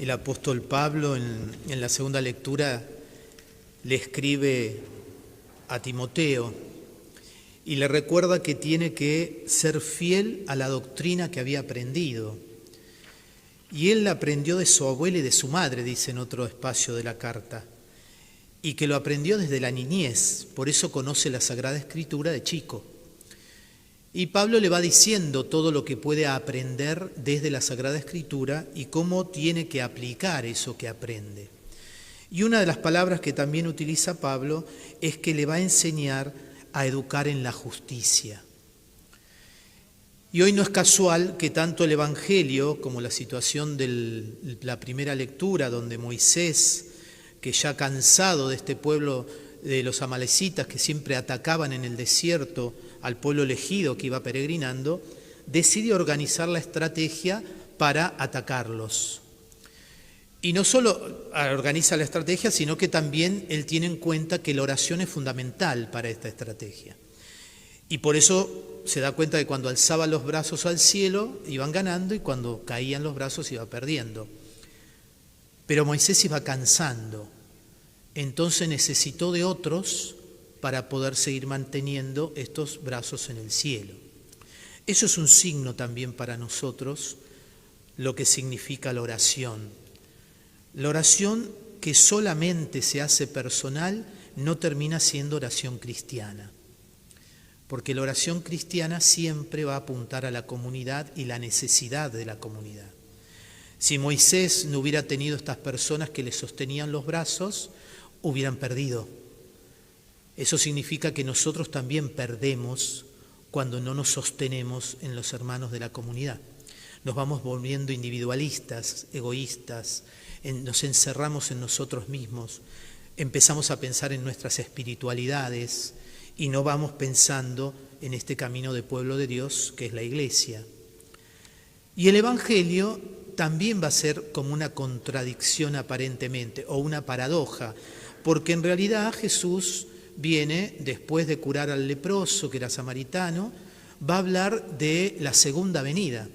el apóstol Pablo en la segunda lectura le escribe a Timoteo y le recuerda que tiene que ser fiel a la doctrina que había aprendido. Y él la aprendió de su abuela y de su madre, dice en otro espacio de la carta, y que lo aprendió desde la niñez, por eso conoce la Sagrada Escritura de chico. Y Pablo le va diciendo todo lo que puede aprender desde la Sagrada Escritura y cómo tiene que aplicar eso que aprende. Y una de las palabras que también utiliza Pablo es que le va a enseñar a educar en la justicia. Y hoy no es casual que tanto el Evangelio como la situación de la primera lectura, donde Moisés, que ya cansado de este pueblo de los amalecitas que siempre atacaban en el desierto al pueblo elegido que iba peregrinando, decide organizar la estrategia para atacarlos. Y no solo organiza la estrategia, sino que también él tiene en cuenta que la oración es fundamental para esta estrategia. Y por eso se da cuenta que cuando alzaba los brazos al cielo iban ganando y cuando caían los brazos iba perdiendo. Pero Moisés iba cansando, entonces necesitó de otros para poder seguir manteniendo estos brazos en el cielo. Eso es un signo también para nosotros, lo que significa la oración. La oración que solamente se hace personal no termina siendo oración cristiana, porque la oración cristiana siempre va a apuntar a la comunidad y la necesidad de la comunidad. Si Moisés no hubiera tenido estas personas que le sostenían los brazos, hubieran perdido. Eso significa que nosotros también perdemos cuando no nos sostenemos en los hermanos de la comunidad. Nos vamos volviendo individualistas, egoístas, nos encerramos en nosotros mismos, empezamos a pensar en nuestras espiritualidades y no vamos pensando en este camino de pueblo de Dios que es la Iglesia. Y el Evangelio también va a ser como una contradicción aparentemente, o una paradoja, porque en realidad Jesús viene, después de curar al leproso, que era samaritano, va a hablar de la segunda venida.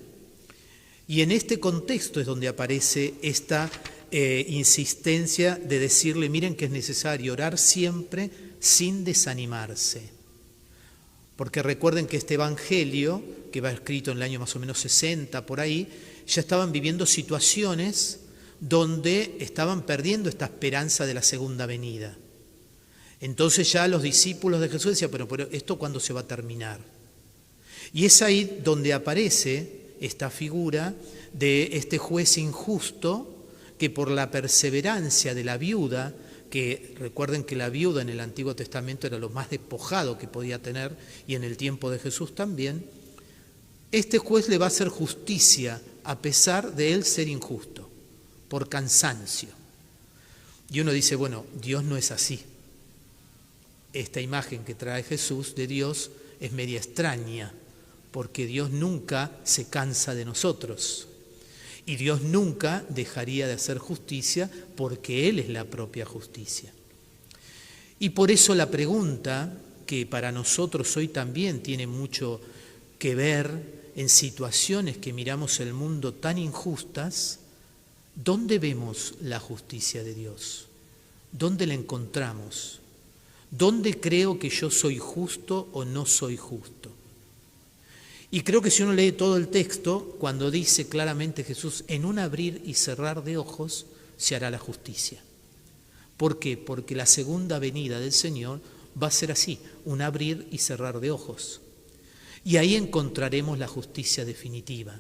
Y en este contexto es donde aparece esta insistencia de decirle, miren que es necesario orar siempre sin desanimarse. Porque recuerden que este evangelio, que va escrito en el año más o menos 60, por ahí, ya estaban viviendo situaciones donde estaban perdiendo esta esperanza de la segunda venida. Entonces ya los discípulos de Jesús decían, pero ¿esto cuándo se va a terminar? Y es ahí donde aparece esta figura de este juez injusto que por la perseverancia de la viuda, que recuerden que la viuda en el Antiguo Testamento era lo más despojado que podía tener y en el tiempo de Jesús también, este juez le va a hacer justicia a pesar de él ser injusto, por cansancio. Y uno dice, bueno, Dios no es así. Esta imagen que trae Jesús de Dios es media extraña, porque Dios nunca se cansa de nosotros. Y Dios nunca dejaría de hacer justicia porque Él es la propia justicia. Y por eso la pregunta, que para nosotros hoy también tiene mucho que ver en situaciones que miramos el mundo tan injustas, ¿dónde vemos la justicia de Dios? ¿Dónde la encontramos? ¿Dónde creo que yo soy justo o no soy justo? Y creo que si uno lee todo el texto, cuando dice claramente Jesús, en un abrir y cerrar de ojos se hará la justicia. ¿Por qué? Porque la segunda venida del Señor va a ser así, un abrir y cerrar de ojos. Y ahí encontraremos la justicia definitiva.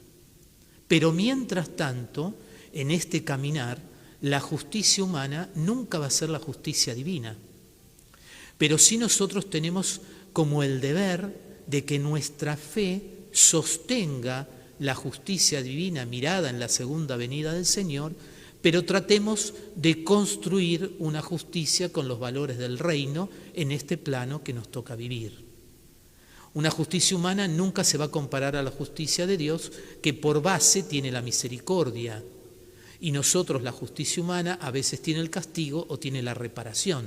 Pero mientras tanto, en este caminar, la justicia humana nunca va a ser la justicia divina. Pero sí nosotros tenemos como el deber de que nuestra fe sostenga la justicia divina mirada en la segunda venida del Señor, pero tratemos de construir una justicia con los valores del reino en este plano que nos toca vivir. Una justicia humana nunca se va a comparar a la justicia de Dios, que por base tiene la misericordia. Y nosotros, la justicia humana, a veces tiene el castigo o tiene la reparación.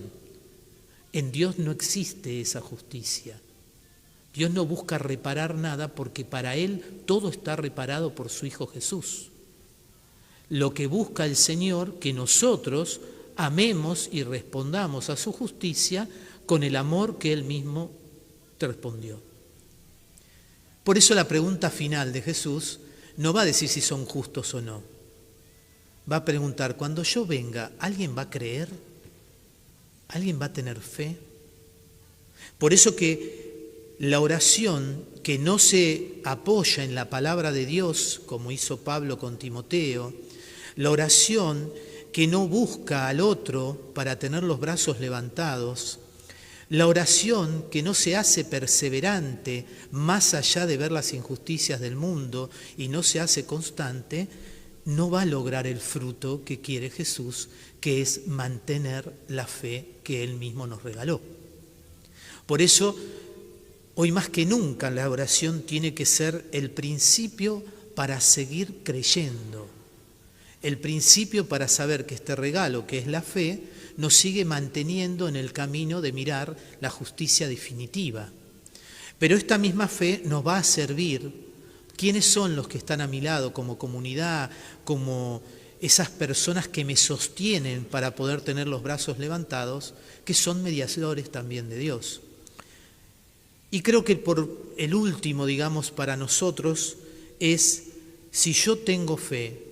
En Dios no existe esa justicia. Dios no busca reparar nada porque para Él todo está reparado por su Hijo Jesús. lo que busca el Señor, que nosotros amemos y respondamos a su justicia con el amor que Él mismo te respondió. Por eso la pregunta final de Jesús no va a decir si son justos o no. Va a preguntar, cuando yo venga, ¿alguien va a creer? ¿Alguien va a tener fe? Por eso que la oración que no se apoya en la palabra de Dios, como hizo Pablo con Timoteo, la oración que no busca al otro para tener los brazos levantados, la oración que no se hace perseverante más allá de ver las injusticias del mundo y no se hace constante, no va a lograr el fruto que quiere Jesús, que es mantener la fe que Él mismo nos regaló. Por eso, hoy más que nunca la oración tiene que ser el principio para seguir creyendo, el principio para saber que este regalo, que es la fe, nos sigue manteniendo en el camino de mirar la justicia definitiva. Pero esta misma fe nos va a servir. ¿Quiénes son los que están a mi lado como comunidad, como esas personas que me sostienen para poder tener los brazos levantados, que son mediadores también de Dios? Y creo que por el último, digamos, para nosotros es, si yo tengo fe,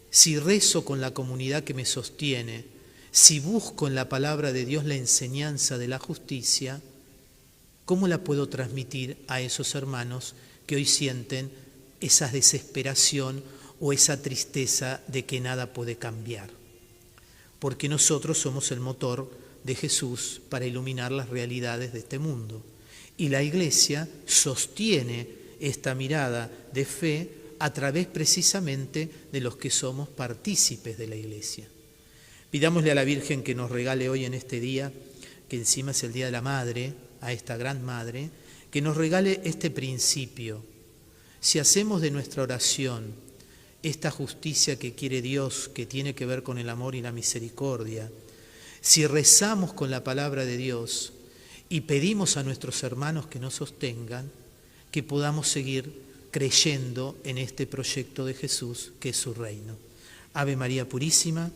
si rezo con la comunidad que me sostiene, si busco en la palabra de Dios la enseñanza de la justicia, ¿cómo la puedo transmitir a esos hermanos que hoy sienten esa desesperación o esa tristeza de que nada puede cambiar? Porque nosotros somos el motor de Jesús para iluminar las realidades de este mundo. Y la Iglesia sostiene esta mirada de fe a través precisamente de los que somos partícipes de la Iglesia. Pidámosle a la Virgen que nos regale hoy en este día, que encima es el Día de la Madre, a esta gran Madre, que nos regale este principio. Si hacemos de nuestra oración esta justicia que quiere Dios, que tiene que ver con el amor y la misericordia, si rezamos con la palabra de Dios y pedimos a nuestros hermanos que nos sostengan, que podamos seguir creyendo en este proyecto de Jesús, que es su reino. Ave María Purísima,